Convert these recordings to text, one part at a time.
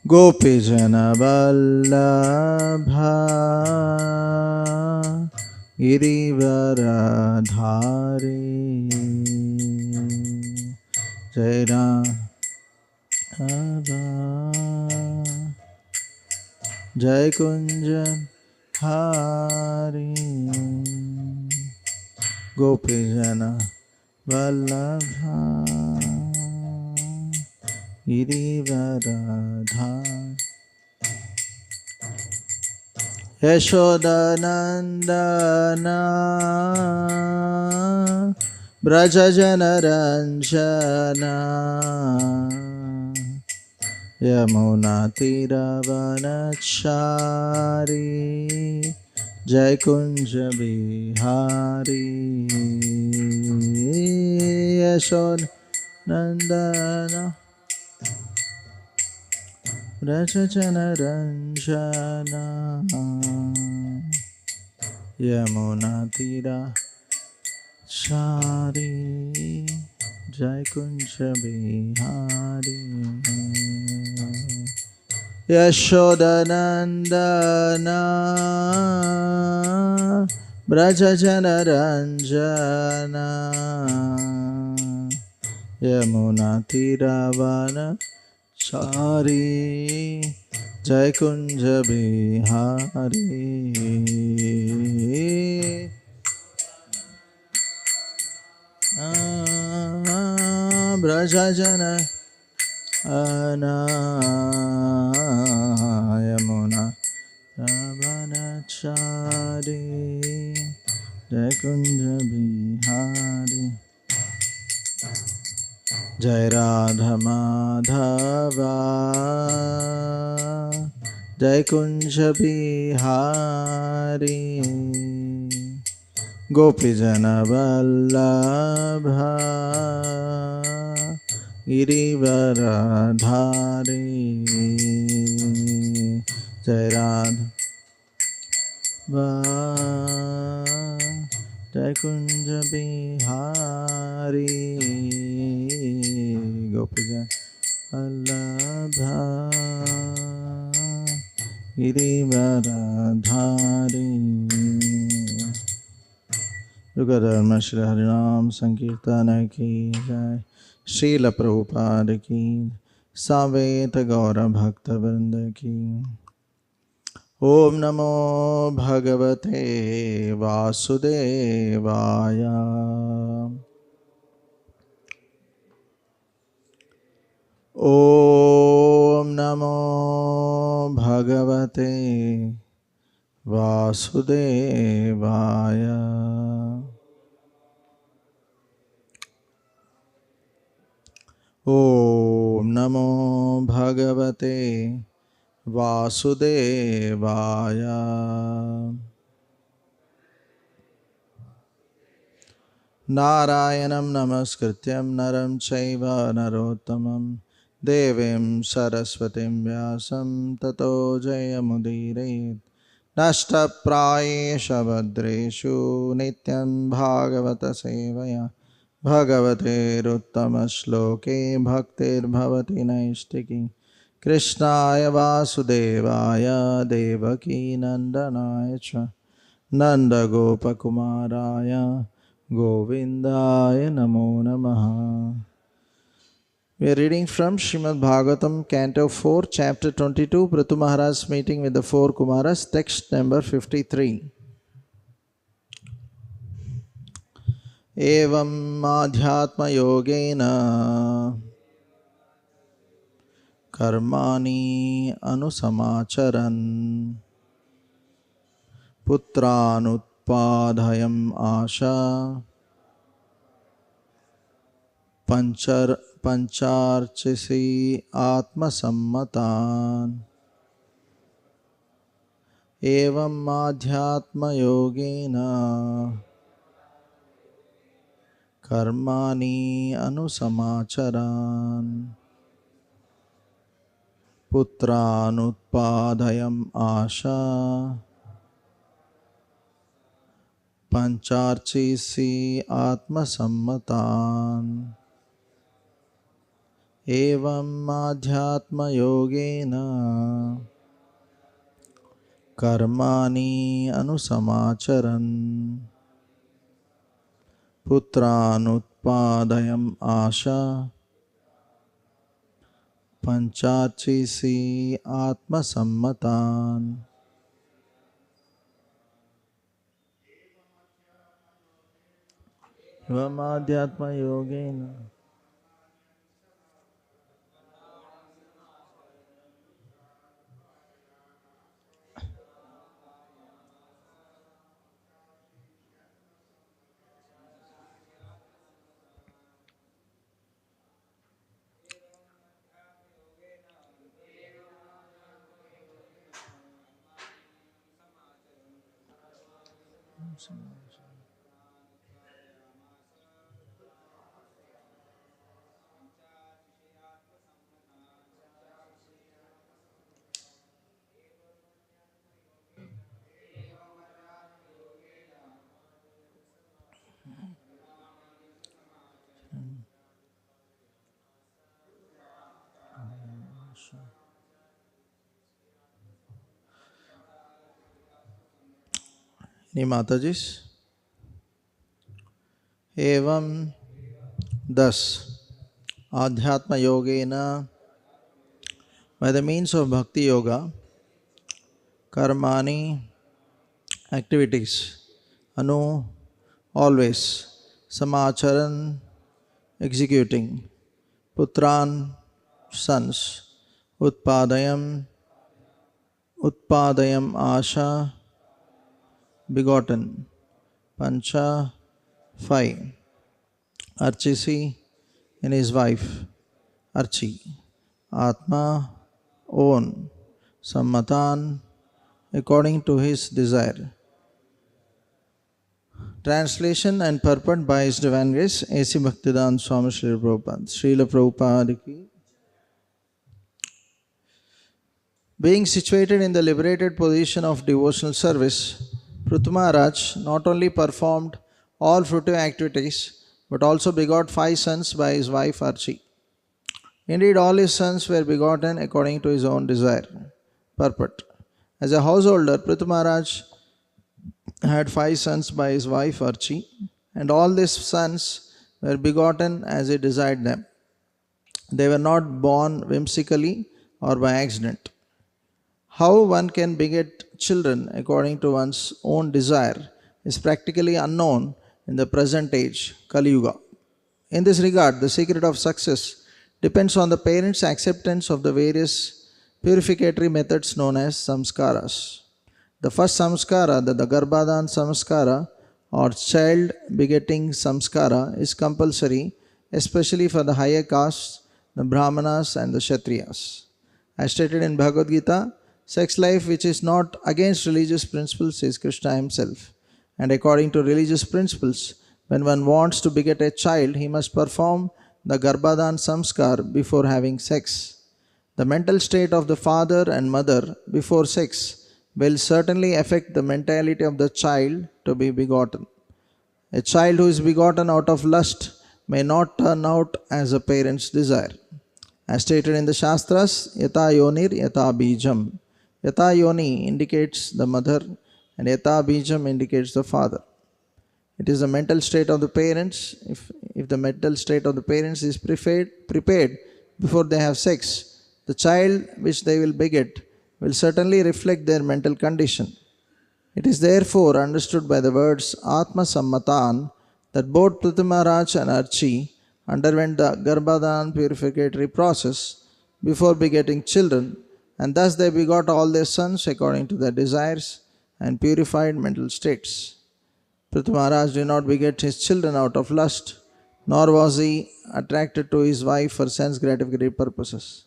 गोपीजन वल्लभा गिरिवरधारी जय राधा जय कुंज हारी गोपीजन वल्लभा गिरिवरधारी यशोदनन्दना व्रजजनरञ्जना यमुनातीरवनचारी जय कुंज बिहारी यशोदनन्दना व्रजजनरञ्जना यमुनातीरचारी जय कुंज बिहारी यशोदनन्दना व्रजजनरञ्जना यमुनातीरवनचारी जय कुंज बिहारी व्रजजन यमुना वनचारी जय कुंज बिहारी जय राधा माधवा जय कुंज बिहारी गोपीजन वल्लभा गिरिवरधारी जय राधा जय कुंज बिहारी गोपीजन वल्लभा गिरिवरधारी युगधर्म श्री हरिनाम संकीर्तन की जय। श्रील प्रभुपाद की सावेत गौर भक्त वृंद की। ओम नमो भगवते वासुदेवाय। ओम नमो भगवते वासुदेवाय। ओम नमो भगवते वासुदेवाय। नारायणं नमस्कृत्यं नरं चैव नरोत्तमं देवीं सरस्वतीं व्यासं ततो जयमुदीरयेत्। नष्टप्रायेषु भद्रेषु नित्यं भागवत सेवया भगवतेरुत्तमश्लोके भक्तिर्भवति नैष्टिकी। कृष्णाय वासुदेवाय देवकी नंदनाय च नन्दगोपकुमाराय गोविंदाय नमो नमः। We are reading from Srimad Bhagavatam, Canto 4, Chapter 22, Prithu Maharaj's meeting with the four Kumaras, text number 53. Evam adhyatma yogena karmani anusamacharan putranutpadhayam asha pancharchisi atmasammatan. Evam adhyatma yogena karmani anusamacharan putranutpadhayam asha pancharchisi atmasammatan. Evam adhyatma yogena karmani anusamacharan putranutpadayam asha panchachisi atmasammatan. Evam adhyatma yogena. Any Matajis? Evam, thus, Adhyatma Yogena, by the means of Bhakti Yoga, Karmani, activities, Anu, always, Samacharan, executing, Putran, sons, Utpadayam, Asha, begotten, Pancha, 5, Archisi, in his wife, Archi, Atma, own, Sammatan, according to his desire. Translation and purport by His Divine Grace, A.C. Bhaktivedanta Swami Srila Prabhupada. Srila Prabhupada ki. Being situated in the liberated position of devotional service, Prithu Maharaj not only performed all fruitive activities, but also begot 5 sons by his wife Archi. Indeed, all his sons were begotten according to his own desire. Purport. As a householder, Prithu Maharaj had 5 sons by his wife Archi, and all these sons were begotten as he desired them. They were not born whimsically or by accident. How one can beget children according to one's own desire is practically unknown in the present age, Kali Yuga. In this regard, the secret of success depends on the parents' acceptance of the various purificatory methods known as samskaras. The first samskara, the Garbhadan samskara or child begetting samskara, is compulsory, especially for the higher castes, the Brahmanas and the Kshatriyas. As stated in Bhagavad Gita, sex life which is not against religious principles is Krishna himself. And according to religious principles, when one wants to beget a child, he must perform the Garbhadan samskar before having sex. The mental state of the father and mother before sex will certainly affect the mentality of the child to be begotten. A child who is begotten out of lust may not turn out as a parent's desire. As stated in the Shastras, Yata Yonir Yata Bijam. Yata Yoni indicates the mother and Yata Bijam indicates the father. It is the mental state of the parents. If the mental state of the parents is prepared before they have sex, the child which they will beget will certainly reflect their mental condition. It is therefore understood by the words Atma Sammatan that both Prithu Maharaj and Archi underwent the Garbhadan purificatory process before begetting children, and thus they begot all their sons according to their desires and purified mental states. Prithu Maharaj did not beget his children out of lust, nor was he attracted to his wife for sense gratificatory purposes.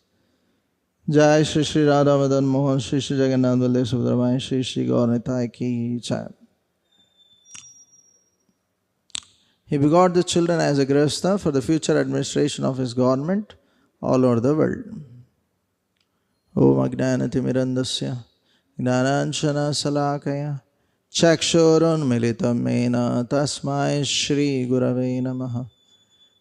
Jai Shri Shri Radha Madan Mohan Shri Shri Jagannath Baldev Subramanian Shri Shri Gaur Nitai Ki Jai. He begot the children as a grihastha for the future administration of his government all over the world. Om Ajnanatimirandasya Jnananjana Salakaya Chakshurun Militam Mena Tasmai Shri Gurave Namaha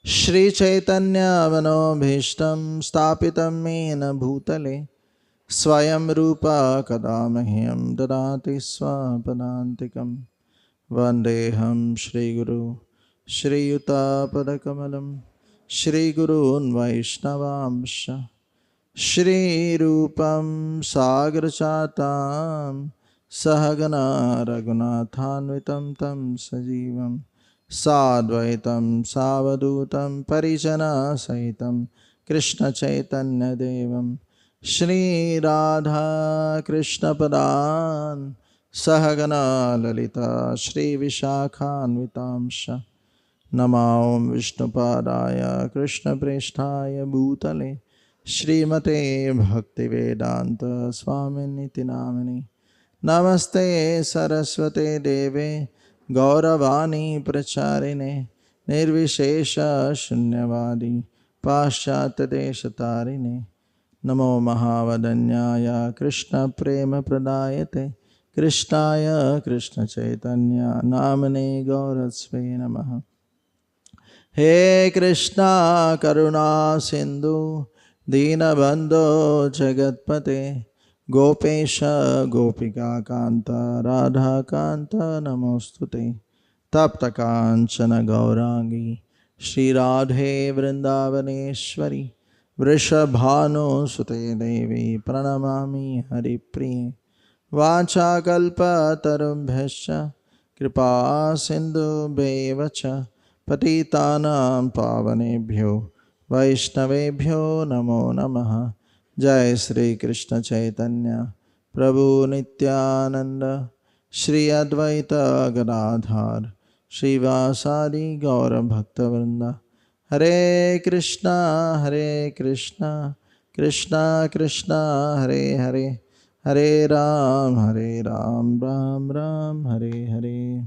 Shri Chaitanya Manobhishtam Stapitam Mena Bhutale Swayam Rupa Kadamahyam Dadati Swapadantikam Vandeham Shri Guru Shri Yuta Padakamalam Shri Gurun Vaishnavamsha Shri Rupam Sagrachatam Sahagana Raghunathanvitam Tam Sajivam Sadvaitam Savadutam Parijana Sahitam Krishna Chaitanya Devam Shri Radha Krishna Padan Sahagana Lalita Shri Vishakhanvitamsha Namaom Vishnupadaya Krishna Presthaya Bhutale Srimate Bhaktivedanta Swaminiti Namini Namaste Saraswate Deve Gauravani Pracharine Nirvishesha Shunyavadi Paschatya Deshatarine Namo Mahavadanyaya Krishna Prema Pradayate Krishnaya Krishna Chaitanya Namane Gaurasve Namaha He Krishna Karuna Sindhu Dinabandho Jagatpate Gopesha Gopika Kanta Radha Kanta Namostute Tapta Kanchana Gaurangi Shri Radhe Vrindavaneshwari Vrishabhanu Sute Devi Pranamami Haripriye Vachakalpatarubhyascha Kripa Sindhu Bevacha Patitanam Pavanebhyo Vaishnavebhyo Namo Namaha Jai Sri Krishna Chaitanya Prabhu Nityananda Shri Advaita Gadadhar Shri Vasadi Gaura Bhaktavrinda Hare Krishna Krishna Krishna Hare Hare Hare Ram Ram Ram Hare Hare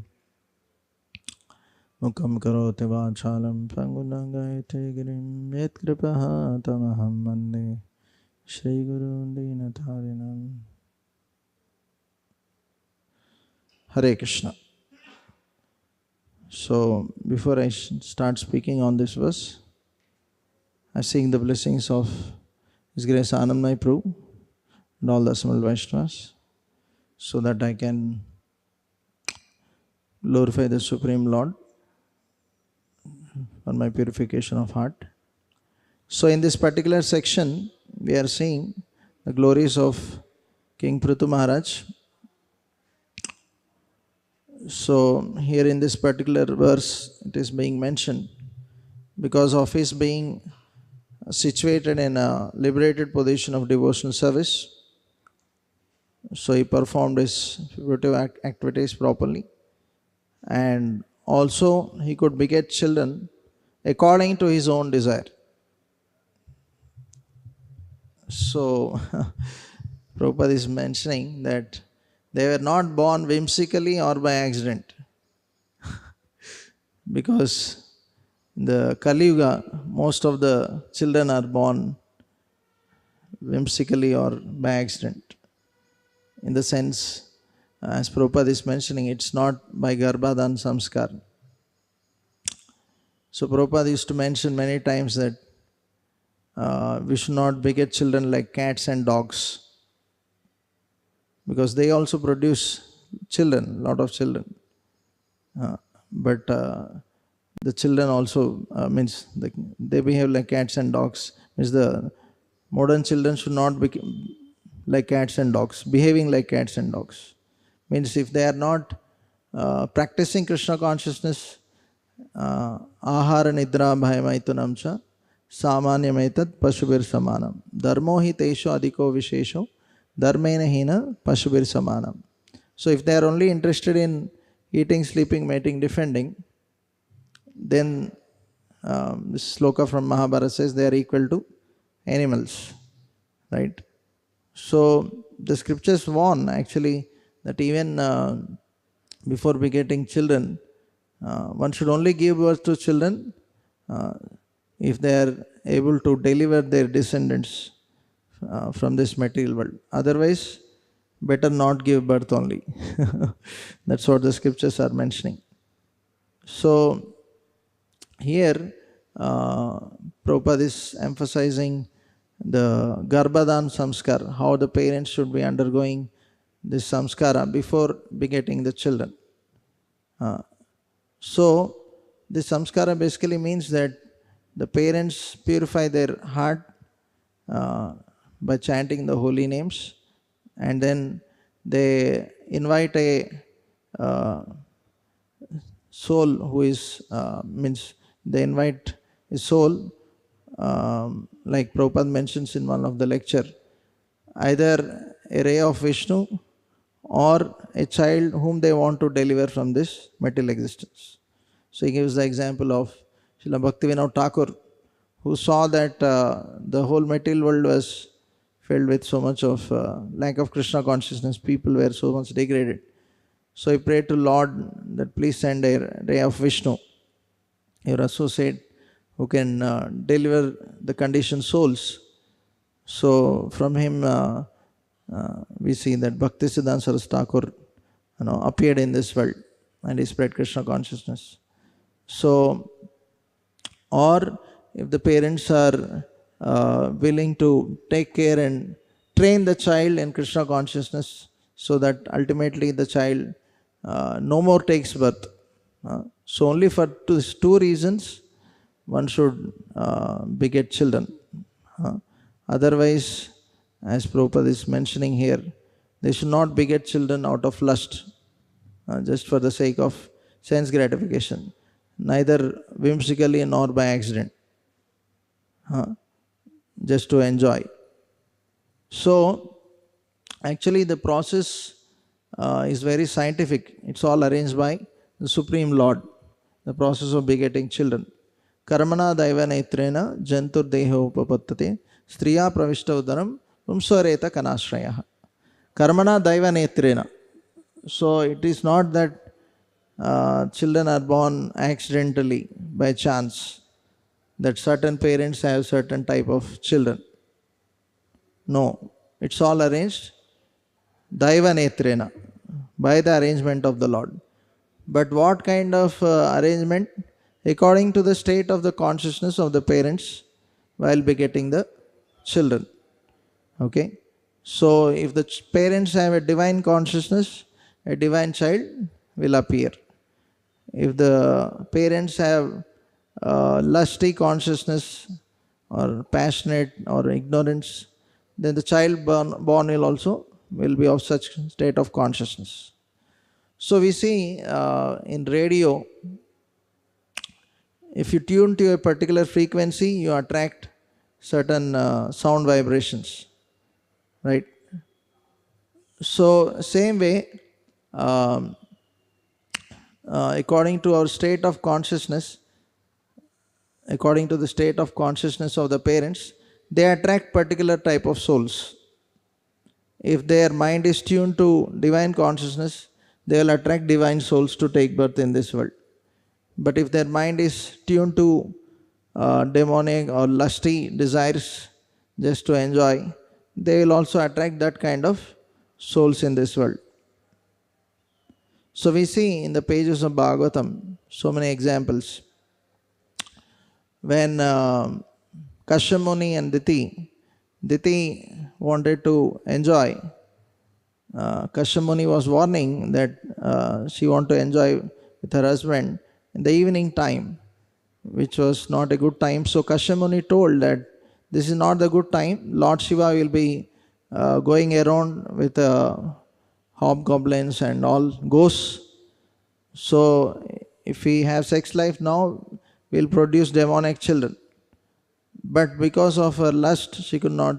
Mukam karoti vachalam pangulangayate girim yet kripaha tamaham mande Shri Guru Dinatharinam. Hare Krishna. So, before I start speaking on this verse, I seek the blessings of His Grace Anandamai Prabhu and all the assembled Vaishnavas so that I can glorify the Supreme Lord for my purification of heart. So in this particular section, we are seeing the glories of King Prithu Maharaj. So here in this particular verse, it is being mentioned because of his being situated in a liberated position of devotional service. So he performed his purgative activities properly, and also he could beget children according to his own desire. So Prabhupada is mentioning that they were not born whimsically or by accident. Because in the Kali Yuga, most of the children are born whimsically or by accident. In the sense, as Prabhupada is mentioning, it's not by Garbhadan Samskar. So Prabhupada used to mention many times that we should not beget children like cats and dogs, because they also produce children, lot of children. But the children also means they behave like cats and dogs. Means the modern children should not be like cats and dogs, behaving like cats and dogs. Means if they are not practicing Krishna consciousness, ahara nidra bhayamaitunam cha samanyamaitat pashubir samanam dharmo hi tesho adhiko vishesho dharmena hina pashubir samanam. So if they are only interested in eating, sleeping, mating, defending, then this sloka from Mahabharata says they are equal to animals, right? So the scriptures warn actually that even before begetting children, one should only give birth to children if they are able to deliver their descendants from this material world. Otherwise, better not give birth only. That's what the scriptures are mentioning. So here Prabhupada is emphasizing the Garbhadan samskar, how the parents should be undergoing this samskara before begetting the children. So, this samskara basically means that the parents purify their heart by chanting the holy names, and then they invite a uh, soul who is, means they invite a soul, like Prabhupada mentions in one of the lecture, either a ray of Vishnu or a child whom they want to deliver from this material existence. So he gives the example of Srila Bhaktivinoda Thakur, who saw that the whole material world was filled with so much of lack of Krishna consciousness, people were so much degraded. So he prayed to Lord that please send a ray of Vishnu, your associate, who can deliver the conditioned souls. So from him we see that Bhaktisiddhanta Saraswati Thakur appeared in this world and he spread Krishna consciousness. So, or if the parents are willing to take care and train the child in Krishna consciousness, so that ultimately the child no more takes birth. So only for these two reasons one should beget children. Otherwise, as Prabhupada is mentioning here, they should not beget children out of lust, just for the sake of sense gratification, neither whimsically nor by accident, just to enjoy. So, actually, the process is very scientific. It's all arranged by the Supreme Lord, the process of begetting children. Karmana daiva netrena jantur deho upapattate striya pravishta udaram pumsvareta kanashraya. Karmana daiva netrena. So it is not that children are born accidentally by chance, that certain parents have certain type of children. No, it's all arranged daiva netrena, by the arrangement of the Lord. But what kind of arrangement? According to the state of the consciousness of the parents while begetting the children. Okay? So, if the parents have a divine consciousness, a divine child will appear. If the parents have lusty consciousness or passionate or ignorance, then the child born will also will be of such state of consciousness. So we see in radio, if you tune to a particular frequency, you attract certain sound vibrations, right? So same way, according to our state of consciousness, according to the state of consciousness of the parents, they attract particular type of souls. If their mind is tuned to divine consciousness, they will attract divine souls to take birth in this world. But if their mind is tuned to demonic or lusty desires just to enjoy, they will also attract that kind of souls in this world. So we see in the pages of Bhagavatam so many examples. When Kashyamuni and Diti wanted to enjoy, Kashyamuni was warning that she wanted to enjoy with her husband in the evening time, which was not a good time. So Kashyamuni told that this is not the good time. Lord Shiva will be going around with hobgoblins and all ghosts. So if we have sex life now, we'll produce demonic children. But because of her lust, she could not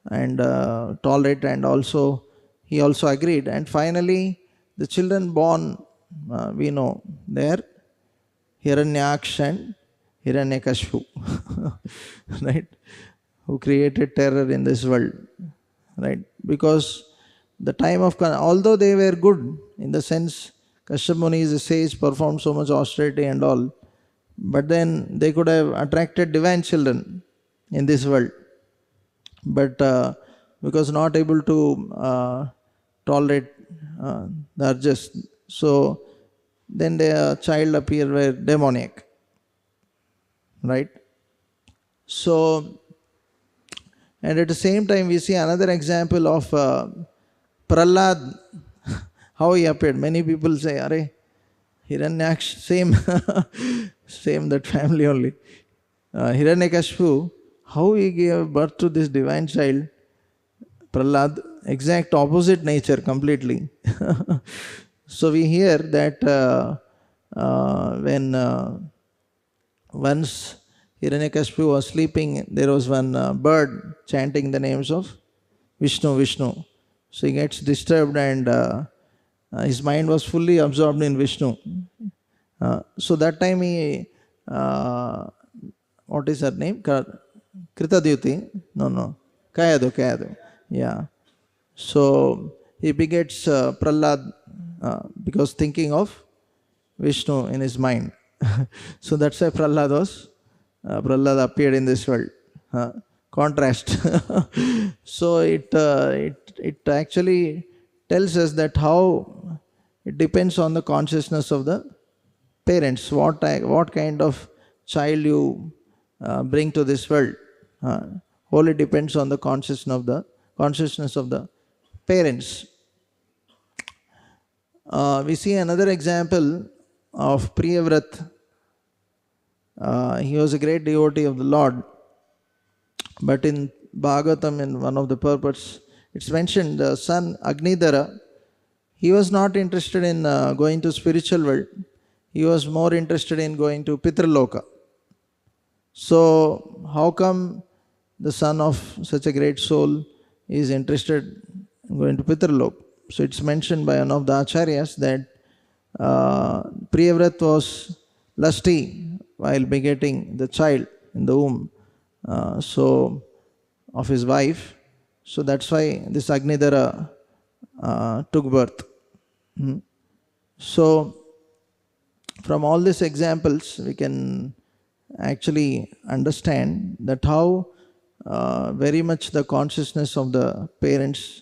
and tolerate, and also he also agreed. And finally, the children born, we know, they are Hiranyaksha and Hiranyakashipu, right? Who created terror in this world, right? Because the time of, although they were good in the sense, Kashyap Muni is a sage, performed so much austerity and all, but then they could have attracted divine children in this world. But because not able to tolerate the urges, so then their child appear were demoniac. right? So, and at the same time, we see another example of Prahlad, how he appeared. Many people say, Are, Hiranyaksh, same, same that family only. Hiranyakashipu, how he gave birth to this divine child, Prahlad, exact opposite nature completely. So we hear that when once Hiranyakashipu was sleeping, there was one bird chanting the names of Vishnu, Vishnu. So he gets disturbed and his mind was fully absorbed in Vishnu. So that time he, what is her name? Kritadyuti? No, no. Kayadu, Kayadu. Yeah. So he begets Prahlad because thinking of Vishnu in his mind. So that's why Prahlad appeared in this world. Contrast. So it actually tells us that how it depends on the consciousness of the parents. What kind of child you bring to this world. Wholly depends on the consciousness of the parents. We see another example of Priyavrat. He was a great devotee of the Lord, but in Bhagavatam, in one of the purports, it's mentioned the son Agnidhara, he was not interested in going to spiritual world. He was more interested in going to Pitraloka. So how come the son of such a great soul is interested in going to Pitraloka? So it's mentioned by one of the acharyas that Priyavrat was lusty while begetting the child in the womb of his wife. So that's why this Agnidhara took birth. So from all these examples, we can actually understand that how very much the consciousness of the parents,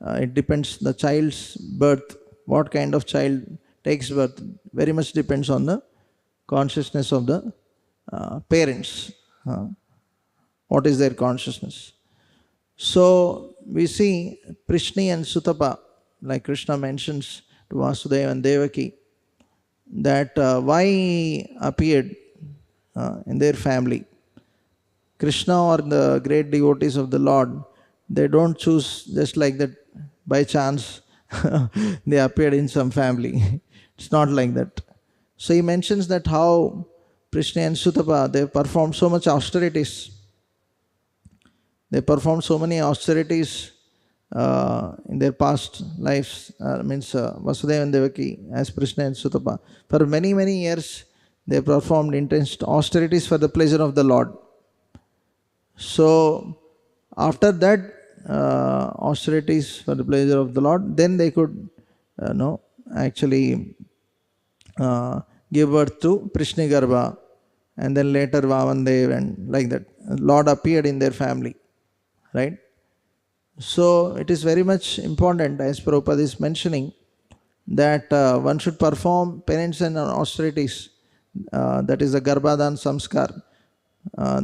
it depends, the child's birth, what kind of child takes birth, very much depends on the consciousness of the parents. What is their consciousness? So we see Prishni and Sutapa, like Krishna mentions to Vasudeva and Devaki, that why he appeared in their family. Krishna or the great devotees of the Lord, they don't choose just like that by chance they appeared in some family. It's not like that. So he mentions that how Prishna and Sutapa, they performed so much austerities. They performed so many austerities in their past lives, Vasudeva and Devaki as Krishna and Sutapa. For many, many years, they performed intense austerities for the pleasure of the Lord. So, after that, austerities for the pleasure of the Lord, then they could, actually give birth to Prishnigarbha, and then later Vamandev, and like that. Lord appeared in their family, right? So it is very much important, as Prabhupada is mentioning, that one should perform penance and austerities, that is the Garbhadan Samskar,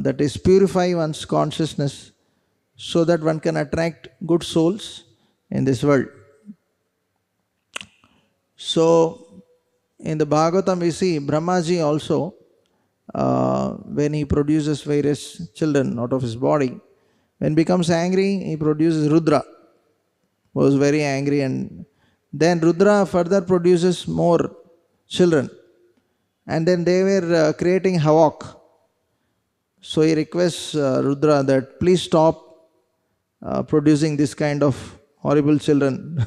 that is purify one's consciousness so that one can attract good souls in this world. So in the Bhagavatam we see Brahmaji also, when he produces various children out of his body, when he becomes angry, he produces Rudra, who was very angry, and then Rudra further produces more children, and then they were creating havoc. So he requests Rudra that please stop producing this kind of horrible children.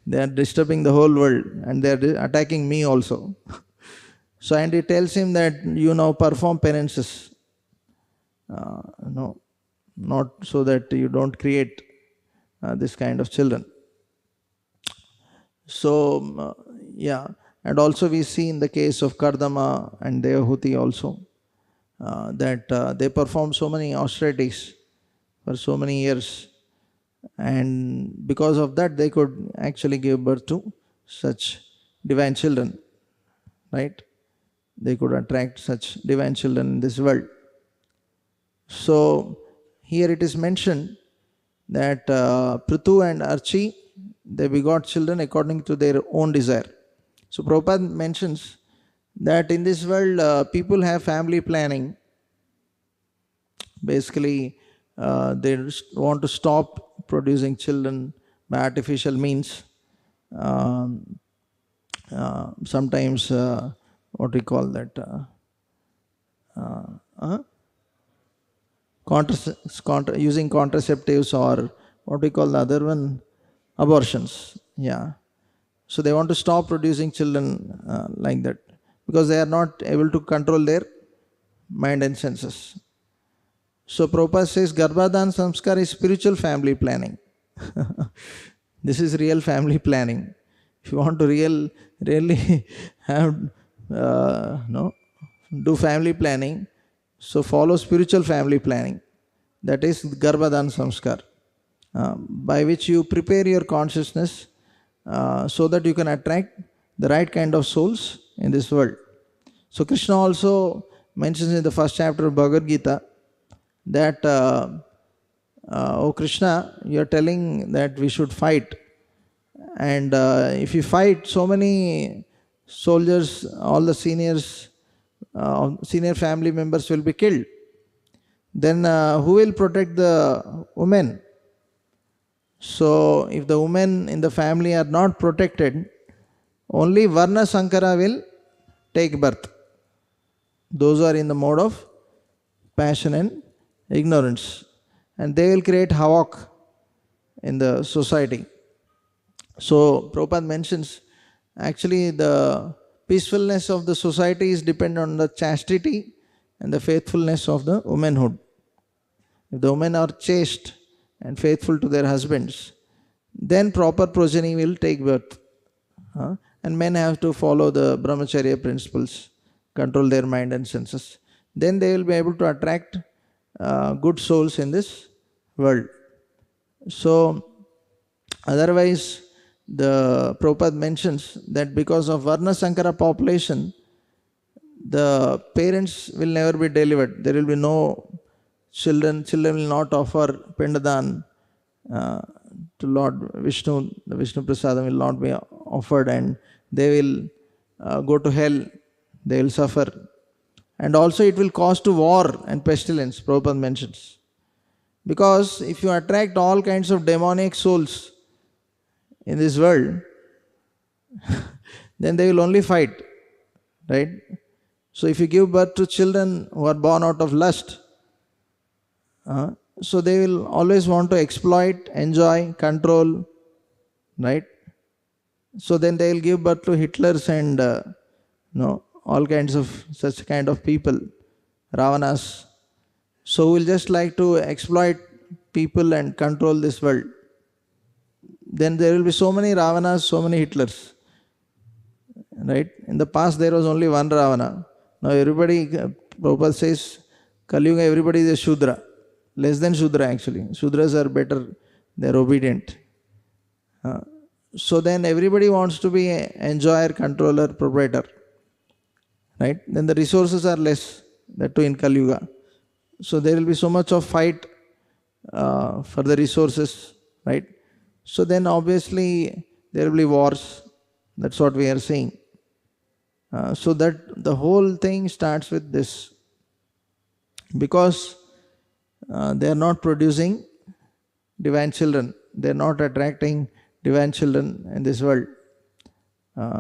They are disturbing the whole world and they are attacking me also. So, and he tells him that you now perform penances. Not so that you don't create this kind of children. So, and also we see in the case of Kardama and Devahuti also, that they perform so many austerities for so many years, and because of that they could actually give birth to such divine children, right? they could attract such divine children in this world. So here it is mentioned that Prithu and Archi, they begot children according to their own desire. So Prabhupada mentions that in this world people have family planning. Basically, they want to stop producing children by artificial means. Um, Sometimes, what we call that, uh, using contraceptives, or what we call the other one, abortions. Yeah. So they want to stop producing children like that, because they are not able to control their mind and senses. So Prabhupada says Garbhadan Samskar is spiritual family planning. This is real family planning. If you want to really have no do family planning, so follow spiritual family planning. That is Garbhadan Samskar, by which you prepare your consciousness so that you can attract the right kind of souls in this world. So Krishna also mentions in the first chapter of Bhagavad Gita that, oh Krishna, you are telling that we should fight. And if you fight, so many soldiers, all the senior family members will be killed. Then who will protect the women? So if the women in the family are not protected, only Varna Sankara will take birth. Those who are in the mode of passion and ignorance. And they will create havoc in the society. So Prabhupada mentions, actually the peacefulness of the society is dependent on the chastity and the faithfulness of the womanhood. If the women are chaste and faithful to their husbands, then proper progeny will take birth. And men have to follow the brahmacharya principles, control their mind and senses. Then they will be able to attract good souls in this world. So otherwise, the Prabhupada mentions that because of Varna Sankara population, the parents will never be delivered. There will be no children. Children will not offer Pindadan to Lord Vishnu. The Vishnu Prasadam will not be offered, and they will go to hell. They will suffer. And also it will cause to war and pestilence, Prabhupada mentions. Because if you attract all kinds of demonic souls in this world, then they will only fight, right? So if you give birth to children who are born out of lust, so they will always want to exploit, enjoy, control, right? So then they will give birth to Hitlers and all kinds of such kind of people, Ravanas. So will just like to exploit people and control this world. Then there will be so many Ravanas, so many Hitlers. Right? In the past there was only one Ravana. Now everybody, Prabhupada says, Kali Yuga, everybody is a Shudra. Less than Shudra actually. Shudras are better, they are obedient. So then everybody wants to be an enjoyer, controller, proprietor. Right? Then the resources are less, that too in Kali Yuga. So there will be so much of fight for the resources, right? So then obviously there will be wars. That's what we are seeing. So that the whole thing starts with this. Because they are not producing divine children. They are not attracting divine children in this world.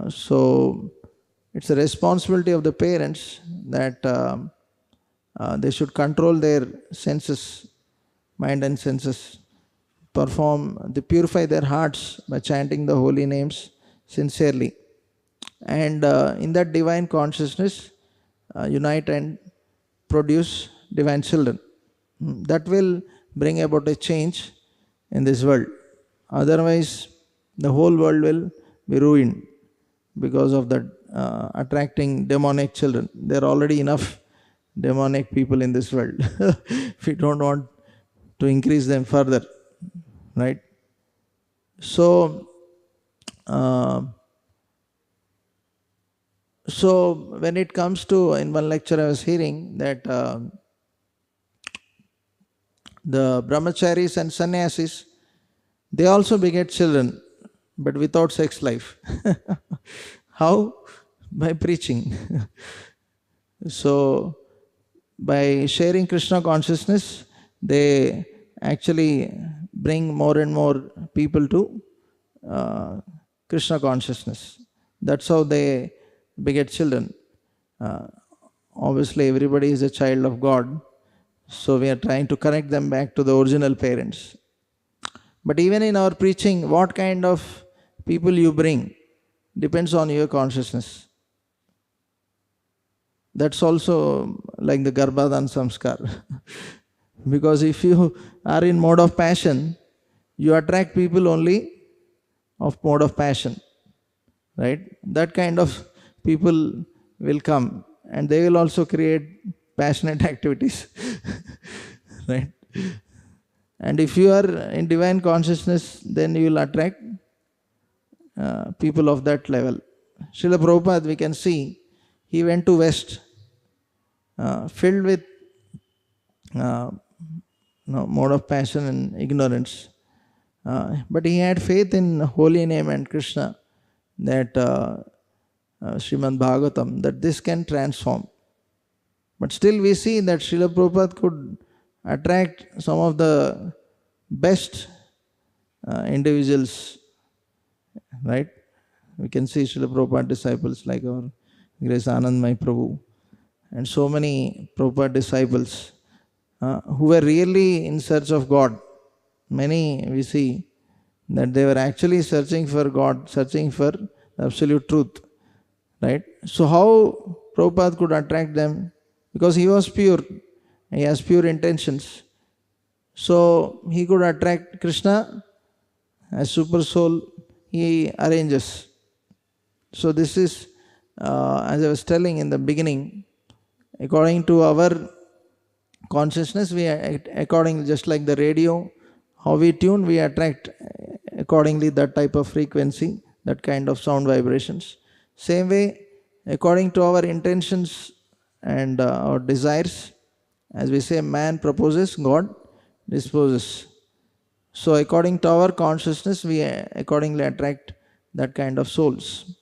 So it's a responsibility of the parents that they should control their senses, mind and senses, purify their hearts by chanting the holy names sincerely. And in that divine consciousness, unite and produce divine children. That will bring about a change in this world. Otherwise, the whole world will be ruined because of that attracting demonic children. There are already enough demonic people in this world. We don't want to increase them further, right? So So when it comes to, in one lecture I was hearing that the brahmacharis and sannyasis, they also beget children, but without sex life. How? By preaching. So by sharing Krishna consciousness, they actually bring more and more people to uh, Krishna consciousness. That's how they beget children. Uh, Obviously, everybody is a child of God, so we are trying to connect them back to the original parents. But even in our preaching, what kind of people you bring depends on your consciousness. That's also like the Garbhadan Samskar. Because if you are in mode of passion, you attract people only of mode of passion, right? That kind of people will come and they will also create passionate activities, right? And if you are in divine consciousness, then you will attract people of that level. Srila Prabhupada, we can see, he went to West filled with uh, mode of passion and ignorance. But he had faith in holy name and Krishna, that Srimad Bhagavatam, that this can transform. But still we see that Srila Prabhupada could attract some of the best individuals, right? We can see Srila Prabhupada disciples like our Grace Anandmai Prabhu and so many Prabhupada disciples who were really in search of God. Many we see that they were actually searching for God, searching for absolute truth, right? So how Prabhupada could attract them? Because he was pure, he has pure intentions. So he could attract Krishna as super soul, he arranges. So this is, as I was telling in the beginning, according to our consciousness, we accordingly, just like the radio, how we tune, we attract accordingly that type of frequency, that kind of sound vibrations. Same way, according to our intentions and our desires, as we say, man proposes, God disposes. So according to our consciousness, we accordingly attract that kind of souls.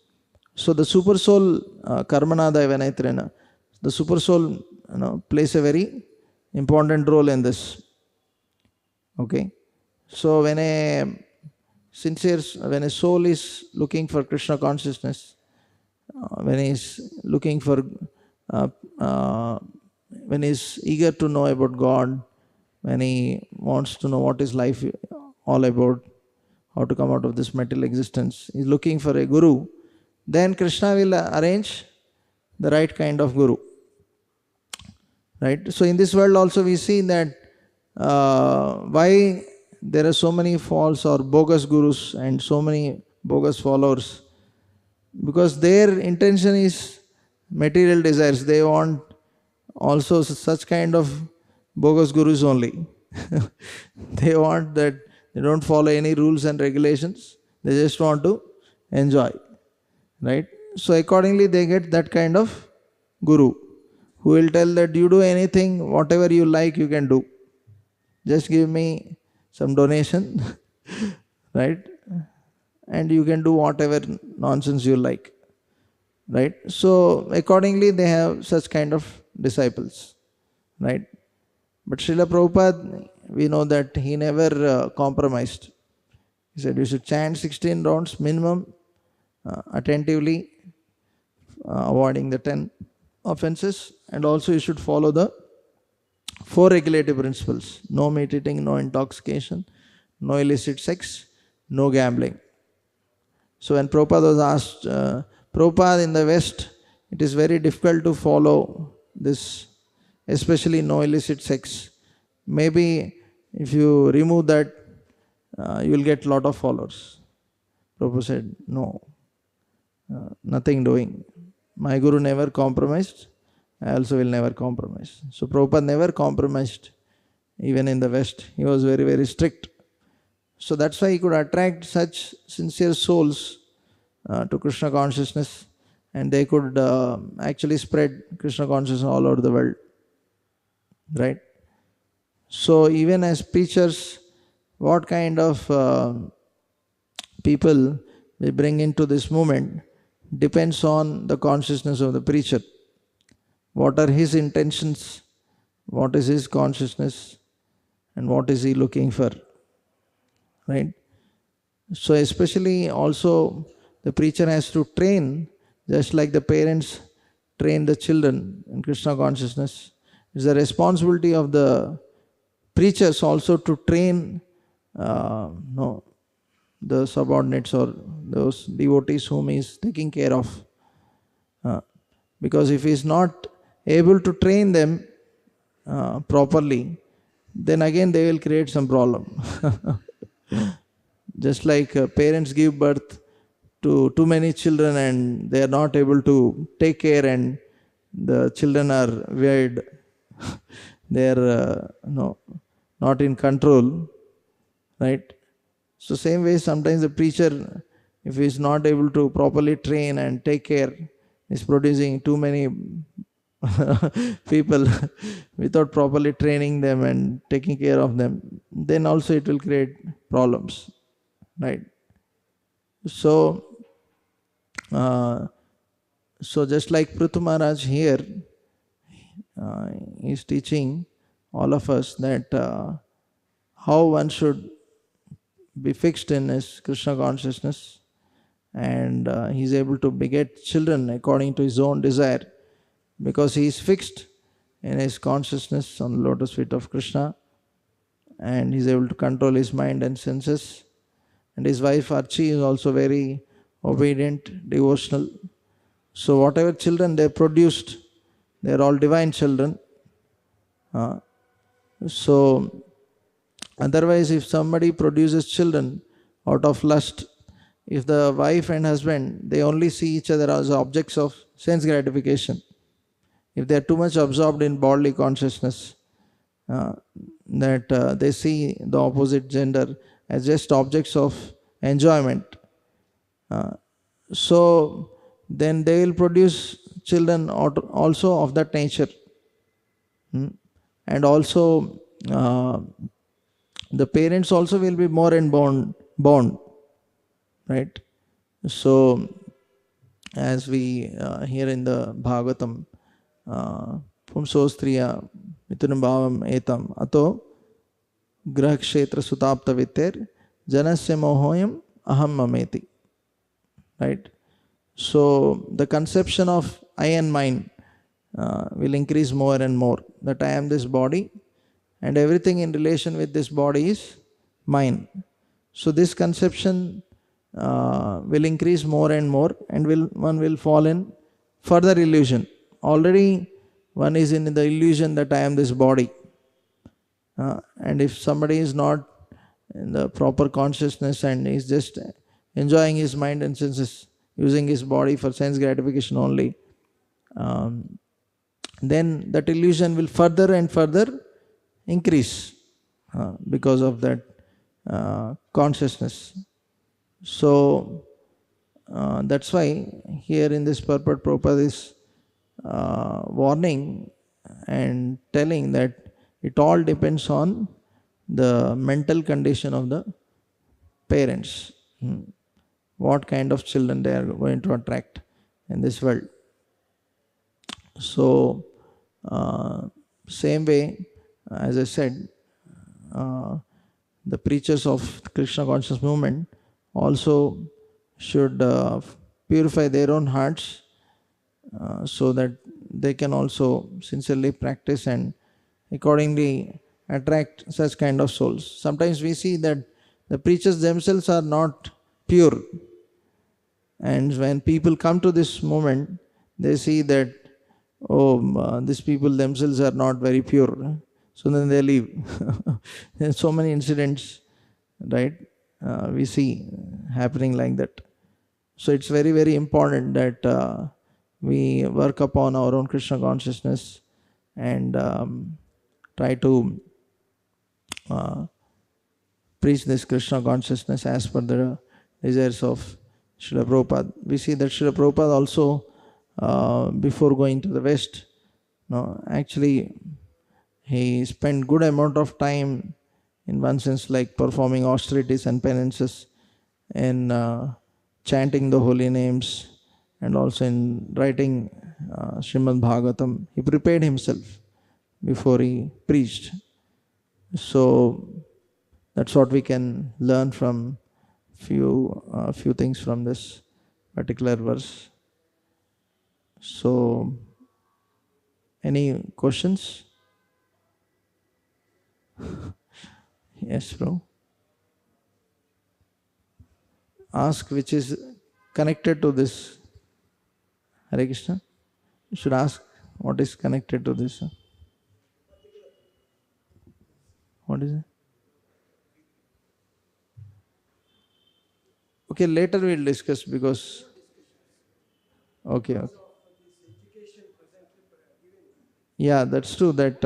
So the super soul, Karmanada Evanaitrena, the super soul plays a very important role in this. Okay. So when when a soul is looking for Krishna consciousness, when he is looking for, uh, uh, when he is eager to know about God, when he wants to know what is life all about, how to come out of this material existence, he is looking for a guru, then Krishna will arrange the right kind of guru. Right? So in this world also we see that why there are so many false or bogus gurus and so many bogus followers, because their intention is material desires. They want also such kind of bogus gurus only. They want that they don't follow any rules and regulations, they just want to enjoy, right? So accordingly they get that kind of guru who will tell that you do anything, whatever you like, you can do. Just give me some donation, right? And you can do whatever nonsense you like, right? So accordingly, they have such kind of disciples, right? But Srila Prabhupada, we know that he never compromised. He said you should chant 16 rounds minimum, attentively, avoiding the 10 offenses, and also you should follow the 4 regulative principles: no meat eating, no intoxication, no illicit sex, no gambling. So when Prabhupada was asked, Prabhupada, in the West, it is very difficult to follow this, especially no illicit sex. Maybe if you remove that, you will get lot of followers. Prabhupada said, no, nothing doing. My Guru never compromised, I also will never compromise. So Prabhupada never compromised, even in the West. He was very, very strict. So that's why he could attract such sincere souls to Krishna consciousness. and they could actually spread Krishna consciousness all over the world, right? So even as preachers, what kind of people we bring into this movement depends on the consciousness of the preacher. What are his intentions? What is his consciousness? And what is he looking for? Right? So especially also the preacher has to train, just like the parents train the children in Krishna consciousness. It's the responsibility of the preachers also to train no, the subordinates or those devotees whom he is taking care of. Because if he is not able to train them properly, then again they will create some problem. Just like parents give birth to too many children and they are not able to take care, and the children are weird, they are no, not in control, right? So same way sometimes the preacher, if he is not able to properly train and take care, is producing too many people without properly training them and taking care of them, then also it will create problems, right? So uh, so just like Prithu Maharaj here is teaching all of us that how one should be fixed in his Krishna consciousness, and he is able to beget children according to his own desire, because he is fixed in his consciousness on the lotus feet of Krishna, and he is able to control his mind and senses. And his wife Archie is also very obedient, devotional. So whatever children they produced, they are all divine children. So otherwise, if somebody produces children out of lust, if the wife and husband, they only see each other as objects of sense gratification, if they are too much absorbed in bodily consciousness, that they see the opposite gender as just objects of enjoyment, so then they will produce children also of that nature. And also the parents also will be more and born, right? So as we hear in the Bhagavatam, Pumsostriya Mitunam Bhavam Etam Ato Grah Kshetra Sutapta Viter Janasya Mohoyam Aham Mameti, right? So the conception of I and mine will increase more and more, that I am this body and everything in relation with this body is mine. So this conception will increase more and more, and one will fall in further illusion. Already one is in the illusion that I am this body. And if somebody is not in the proper consciousness and is just enjoying his mind and senses, using his body for sense gratification only, then that illusion will further and further increase because of that consciousness. So that's why here in this purport Prabhupada is warning and telling that it all depends on the mental condition of the parents, what kind of children they are going to attract in this world. So same way, as I said, the preachers of Krishna conscious movement also should purify their own hearts so that they can also sincerely practice and accordingly attract such kind of souls. Sometimes we see that the preachers themselves are not pure, and when people come to this movement, they see that these people themselves are not very pure, so then they leave. There are so many incidents, right? We see happening like that. So it's very, very important that we work upon our own Krishna consciousness and try to preach this Krishna consciousness as per the desires of Srila Prabhupada. We see that Srila Prabhupada also before going to the West. No, actually, he spent good amount of time, in one sense, like performing austerities and penances, in chanting the holy names, and also in writing Srimad Bhagavatam. He prepared himself before he preached. So that's what we can learn from few things from this particular verse. So, any questions? Yes, bro. Ask which is connected to this. Hare Krishna. You should ask what is connected to this. What is it? Okay, later we'll discuss because. Okay, okay. Yeah, that's true. That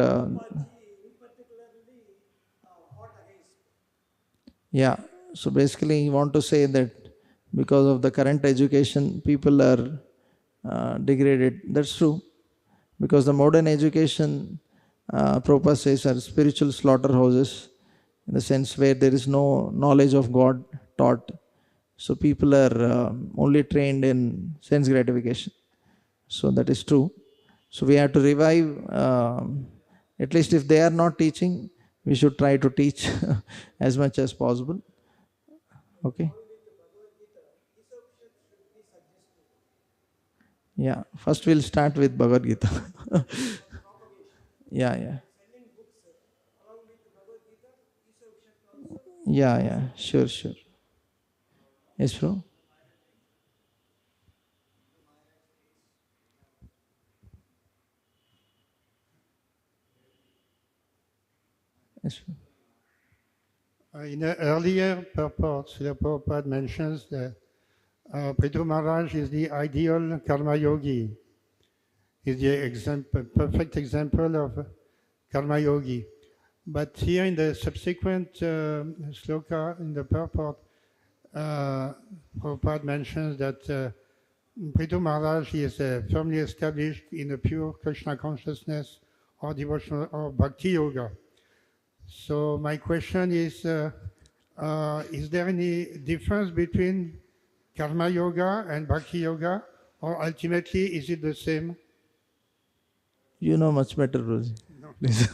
yeah. So basically, you want to say that because of the current education, people are degraded. That's true. Because the modern education, Prabhupada says, are spiritual slaughterhouses, in the sense where there is no knowledge of God taught. So people are only trained in sense gratification. So that is true. So we have to revive, at least if they are not teaching, we should try to teach as much as possible. Okay. Yeah. First we'll start with Bhagavad Gita. Yeah, yeah. Yeah, yeah. Sure, sure. Yes, bro. Yes, bro. In the earlier purport, Srila Prabhupada mentions that Prithu Maharaj is the ideal karma yogi, is the perfect example of karma yogi. But here in the subsequent sloka in the purport, Prabhupada mentions that Prithu Maharaj is firmly established in a pure Krishna consciousness or devotional or bhakti yoga. So my question is there any difference between karma yoga and bhakti yoga, or ultimately is it the same? You know much better, Rosie. No. Please.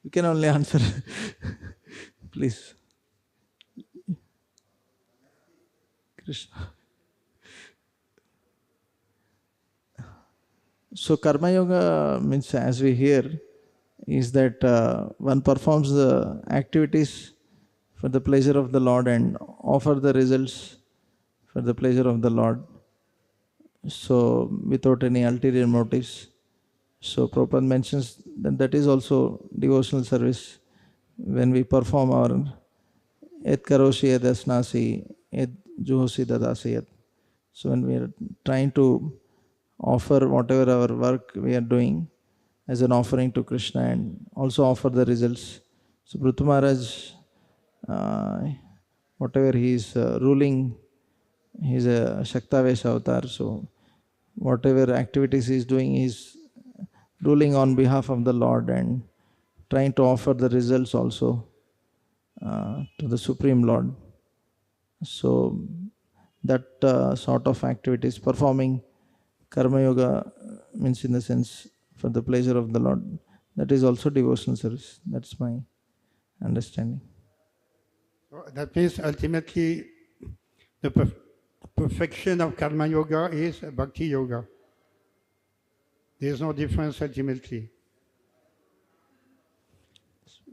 You can only answer. Please. Krishna. So Karma Yoga means, as we hear, is that one performs the activities for the pleasure of the Lord and offer the results for the pleasure of the Lord. So without any ulterior motives. So Prabhupada mentions that that is also devotional service. When we perform our et karoshi ed asnasi ed juhosi dadasi ed. So when we are trying to offer whatever our work we are doing as an offering to Krishna and also offer the results. So Prithu Maharaj, uh, whatever he is ruling, he is a Shaktavesh avatar. So whatever activities he is doing, he is ruling on behalf of the Lord and trying to offer the results also to the Supreme Lord. So that sort of activities, performing Karma Yoga means, in the sense, for the pleasure of the Lord. That is also devotional service. That's my understanding. So that means ultimately the perfection of karma yoga is bhakti yoga. There is no difference ultimately.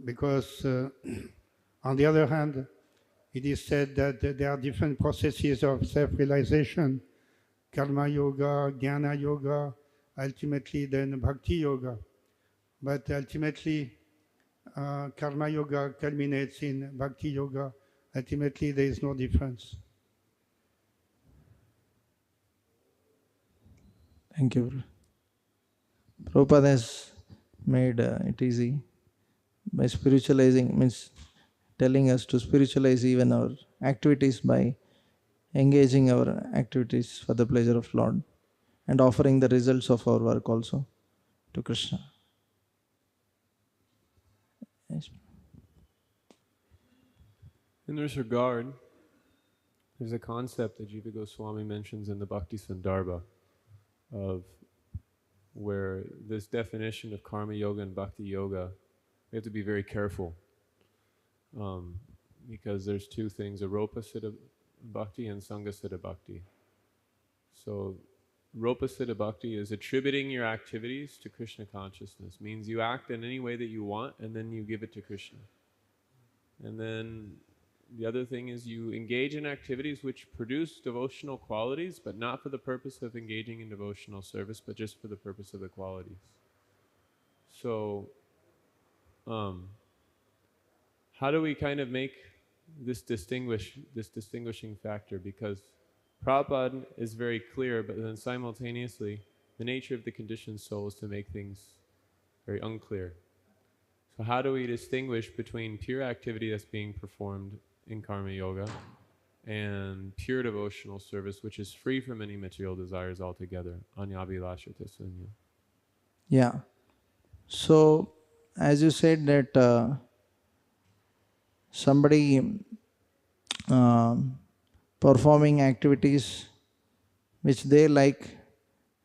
Because on the other hand, it is said that there are different processes of self-realization, karma yoga, jnana yoga, ultimately then bhakti yoga. But ultimately, karma yoga culminates in bhakti yoga. Ultimately, there is no difference. Thank you. Prabhupada has made it easy by spiritualizing, means telling us to spiritualize even our activities by engaging our activities for the pleasure of Lord and offering the results of our work also to Krishna. Yes. In this regard, there's a concept that Jiva Goswami mentions in the Bhakti Sandarbha of where this definition of karma yoga and bhakti yoga, we have to be very careful because there's two things, aropa siddha bhakti and sangha siddha bhakti. So ropa siddha bhakti is attributing your activities to Krishna consciousness, means you act in any way that you want and then you give it to Krishna. And then the other thing is you engage in activities which produce devotional qualities, but not for the purpose of engaging in devotional service, but just for the purpose of the qualities. So, how do we kind of make this distinguishing factor? Because Prabhupada is very clear, but then simultaneously, the nature of the conditioned soul is to make things very unclear. So how do we distinguish between pure activity that's being performed in karma yoga and pure devotional service, which is free from any material desires altogether? Anyabhilasha sunya. Yeah. So, as you said that somebody performing activities which they like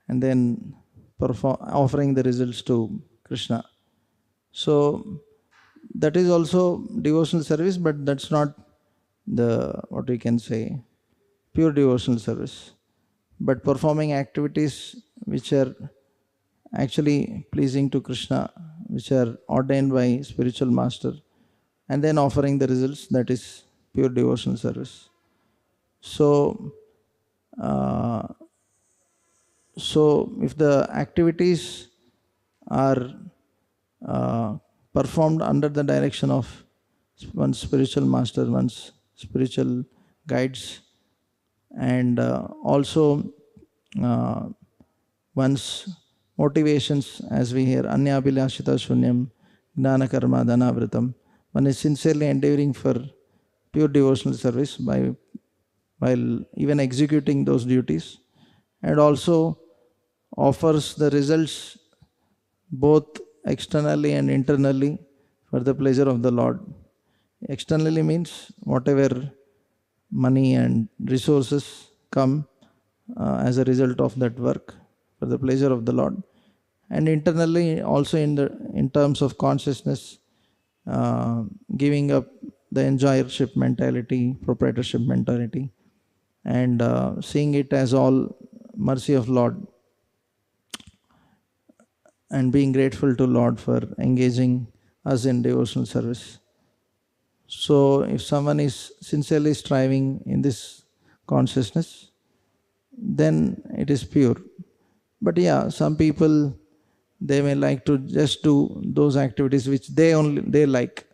and then offering the results to Krishna. So that is also devotional service, but that's not the, what we can say, pure devotional service. But performing activities which are actually pleasing to Krishna, which are ordained by spiritual master, and then offering the results, that is pure devotional service. So, if the activities are performed under the direction of one's spiritual master, one's spiritual guides, and also one's motivations, as we hear, Anyabhilashita Shunyam, Gnana Karma Dhanavritam. One is sincerely endeavoring for pure devotional service while even executing those duties, and also offers the results both externally and internally for the pleasure of the Lord. Externally means whatever money and resources come as a result of that work for the pleasure of the Lord, and internally also in terms of consciousness, giving up the enjoyership mentality, proprietorship mentality, and seeing it as all mercy of Lord, and being grateful to Lord for engaging us in devotional service. So if someone is sincerely striving in this consciousness, then it is pure. But yeah, some people, they may like to just do those activities which they like,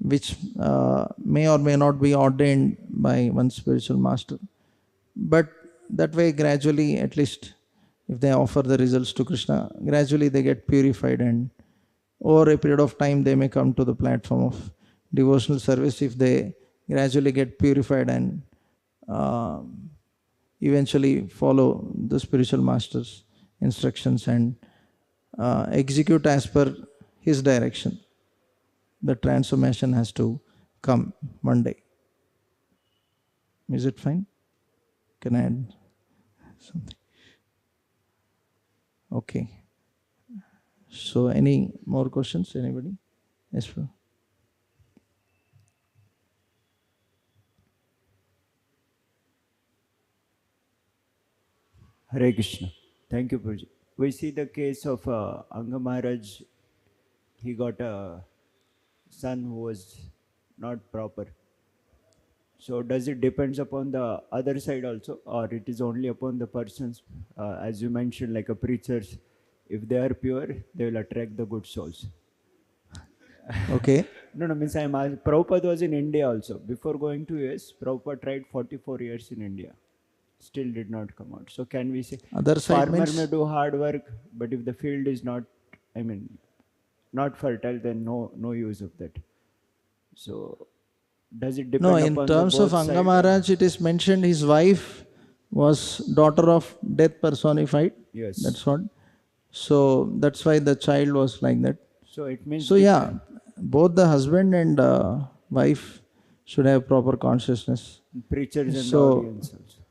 which may or may not be ordained by one spiritual master. But that way, gradually, at least if they offer the results to Krishna, gradually they get purified, and over a period of time they may come to the platform of devotional service if they gradually get purified and eventually follow the spiritual master's instructions and execute as per his direction. The transformation has to come one day. Is it fine? Can I add something? Okay. So any more questions? Anybody? Yes, sir. Hare Krishna. Thank you, Prabhuji. We see the case of Anga Maharaj. He got a son who was not proper. So does it depends upon the other side also, or it is only upon the persons, as you mentioned, like a preachers, if they are pure, they will attract the good souls. Okay. No, means Prabhupada was in India also. Before going to US, Prabhupada tried 44 years in India. Still did not come out. So can we say Other side farmer means? may do hard work, but if the field is not, not fertile, then no use of that. So Does it No, depend in upon the terms of both Anga side? Maharaj, it is mentioned his wife was daughter of death personified. Yes. That's what. So that's why the child was like that. So it means So yeah, both the husband and wife should have proper consciousness. preachers and the So audience also.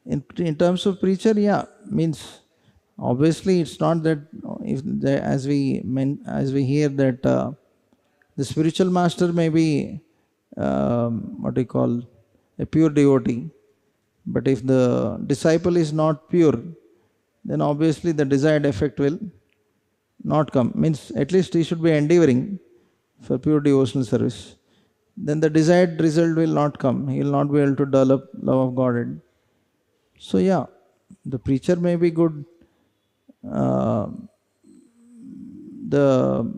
in terms of preacher, yeah, means obviously it's not that if the, as we hear that the spiritual master may be what we call a pure devotee, but if the disciple is not pure, then obviously the desired effect will not come. Means at least he should be endeavoring for pure devotional service. Then the desired result will not come. He will not be able to develop love of Godhead. So yeah, the preacher may be good. Uh, the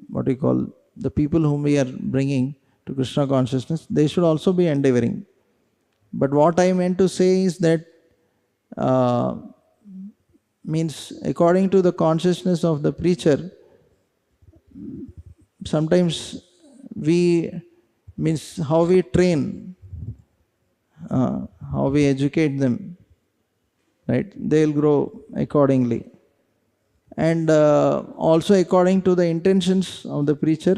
what we call the people whom we are bringing to Krishna consciousness, they should also be endeavoring. But what I meant to say is that uh, means according to the consciousness of the preacher, sometimes we means how we train, how we educate them, right? They'll grow accordingly. And also according to the intentions of the preacher,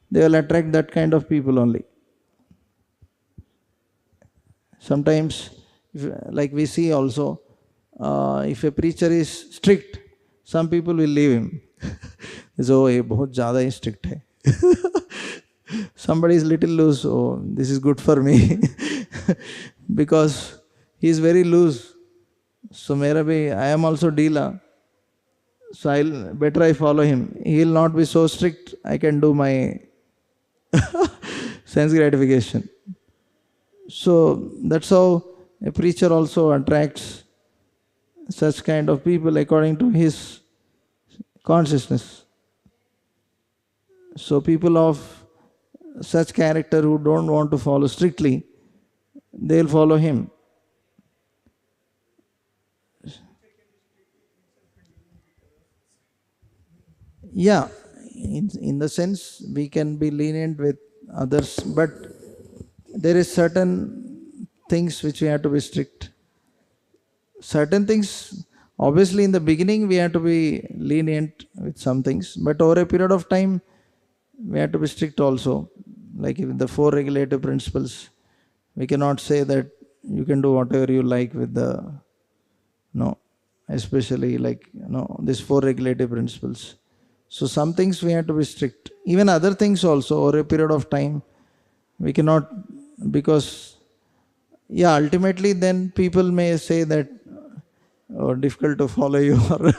they will attract that kind of people only. Sometimes, like we see also, if a preacher is strict, some people will leave him. So, ये बहुत ज़्यादा ही strict है. Somebody is little loose, oh, this is good for me. Because he is very loose. So, मेरा भी, I am also Dila. So, I follow him. He will not be so strict, I can do my sense gratification. So that's how a preacher also attracts such kind of people according to his consciousness. So people of such character who don't want to follow strictly, they'll follow him. Yeah, in the sense we can be lenient with others, but there is certain things which we have to be strict. Certain things, obviously in the beginning we have to be lenient with some things, but over a period of time we have to be strict also. Like with the four regulative principles, we cannot say that you can do whatever you like with the, no, especially like, these four regulative principles. So some things we have to be strict. Even other things also over a period of time we cannot, because yeah, ultimately then people may say that, oh, difficult to follow you, or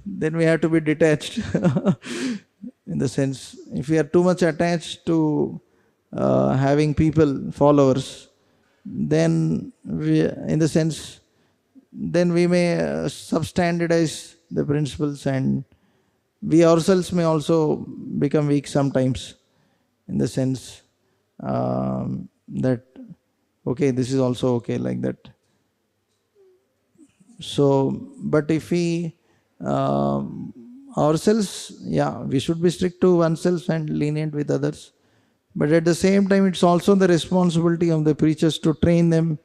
then we have to be detached. In the sense, if we are too much attached to having people, followers, then we, in the sense, then we may substandardize the principles, and we ourselves may also become weak sometimes, in the sense that, okay, this is also okay, like that. So, but if we ourselves, yeah, we should be strict to oneself and lenient with others. But at the same time, it's also the responsibility of the preachers to train them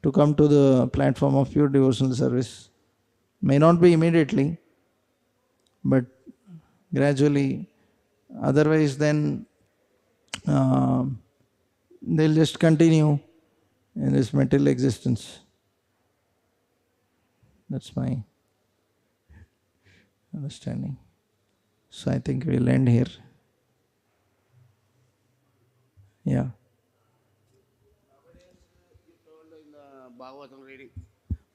to come to the platform of pure devotional service. May not be immediately, but gradually. Otherwise, then they'll just continue in this material existence. That's my understanding. So I think we'll end here. Yeah. In the Bhagavatam reading,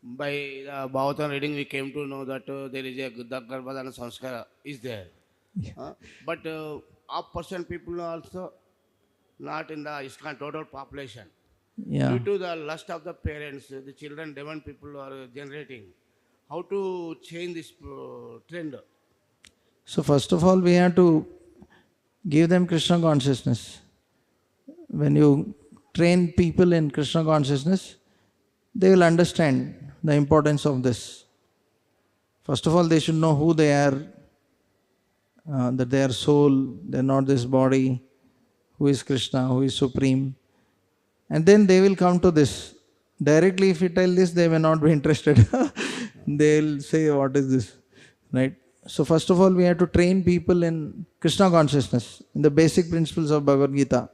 by the Bhagavatam reading, we came to know that there is a Garbhadana Samskara is there. But half percent people are also not in the ISKCON total population. Yeah. Due to the lust of the parents, the children, demand people are generating. How to change this trend? So first of all, we have to give them Krishna consciousness. When you train people in Krishna consciousness, they will understand the importance of this. First of all, they should know who they are, that they are soul, they are not this body, who is Krishna, who is Supreme. And then they will come to this. Directly, if you tell this, they may not be interested. They'll say, what is this? Right? So, first of all, we have to train people in Krishna consciousness, in the basic principles of Bhagavad Gita,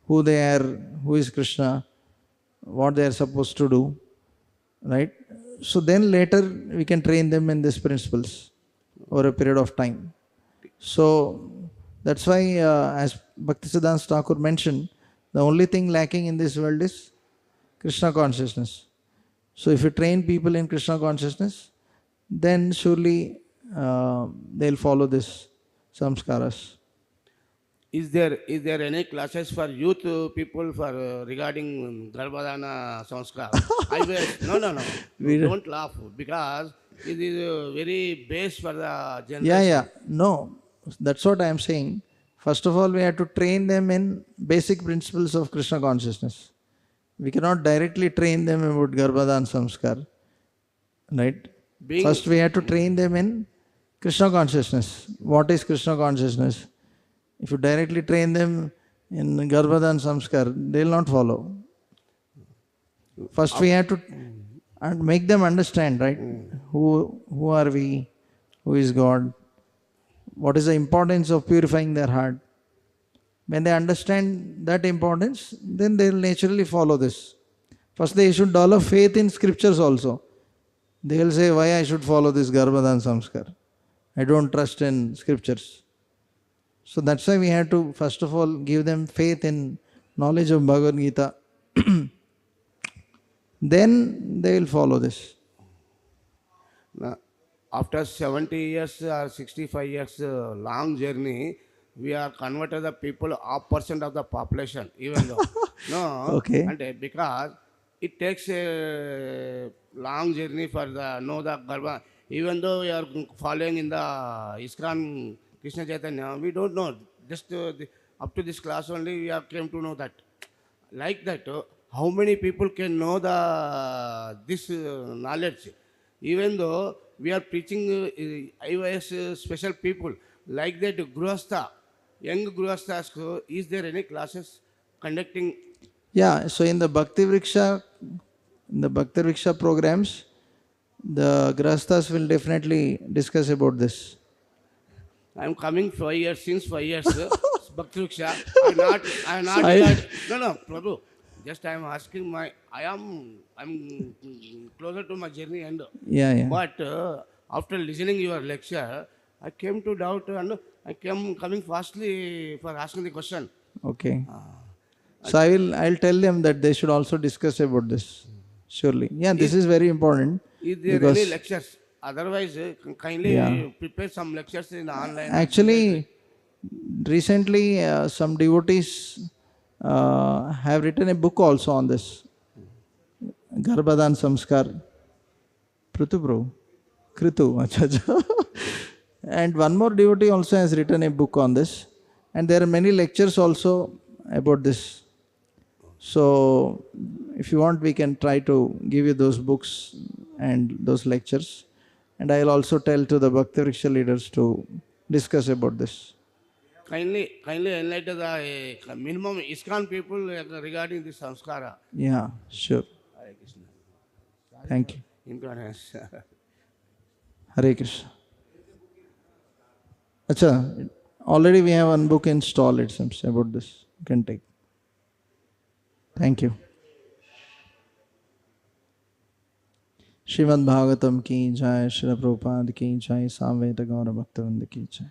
who they are, who is Krishna, what they are supposed to do. Right? So, then later we can train them in these principles over a period of time. So, that's why, as Bhaktisiddhanta Thakur mentioned, the only thing lacking in this world is Krishna consciousness. So, if you train people in Krishna consciousness, then surely they'll follow this samskaras. Is there any classes for youth people for regarding Garbhadana Sanskar? I wish, no. Don't laugh because it is very base for the generation. No, that's what I am saying. First of all, we have to train them in basic principles of Krishna consciousness. We cannot directly train them about Garbhadan Samskar. Right? First, we have to train them in Krishna consciousness. What is Krishna consciousness? If you directly train them in Garbhadan Samskar, they will not follow. First, we have to make them understand, right? Who are we? Who is God? What is the importance of purifying their heart? When they understand that importance, then they will naturally follow this. First, they should develop faith in scriptures also. They will say, why I should follow this Garbhadan Samskar? I don't trust in scriptures. So that's why we have to, first of all, give them faith in knowledge of Bhagavad Gita. Then they will follow this. Now, after 70 years or 65 years long journey, we are converted the people half percent of the population, even though. No, Okay. and because it takes a long journey for the know the Garbha. Even though we are following in the ISKCON Krishna Chaitanya, we don't know. Just up to this class only, we have came to know that. Like that, how many people can know the this knowledge? Even though we are preaching IYS special people, like that Grihastha, young Grihasthas, is there any classes conducting? Yeah, so in the Bhakti Vriksha programs, the Grihasthas will definitely discuss about this. I am coming 5 years, since 5 years, Bhakti Vriksha. I am not, no, Prabhu. Just I am asking I'm closer to my journey end. Yeah. But after listening your lecture, I came to doubt and I came coming fastly for asking the question. Okay. So I'll tell them that they should also discuss about this. Surely. Yeah, this is very important. Is there any lectures? Otherwise, kindly prepare some lectures in online. Actually, recently some devotees have written a book also on this. Garbhadan Samskar. Kritu. And one more devotee also has written a book on this. And there are many lectures also about this. So, if you want, we can try to give you those books and those lectures. And I will also tell to the Bhakti Vriksha leaders to discuss about this. Kindly enlighten the minimum ISKCON people regarding this samskara. Yeah, sure. Hare Krishna. Thank you. Inconvenience. Hare Krishna. Acha, already we have one book installed, it seems, about this. You can take. Thank you. Shrimad Bhagavatam की जय, श्री प्रभुपाद की जय, सामवेद गौर भक्तवृंद की जय.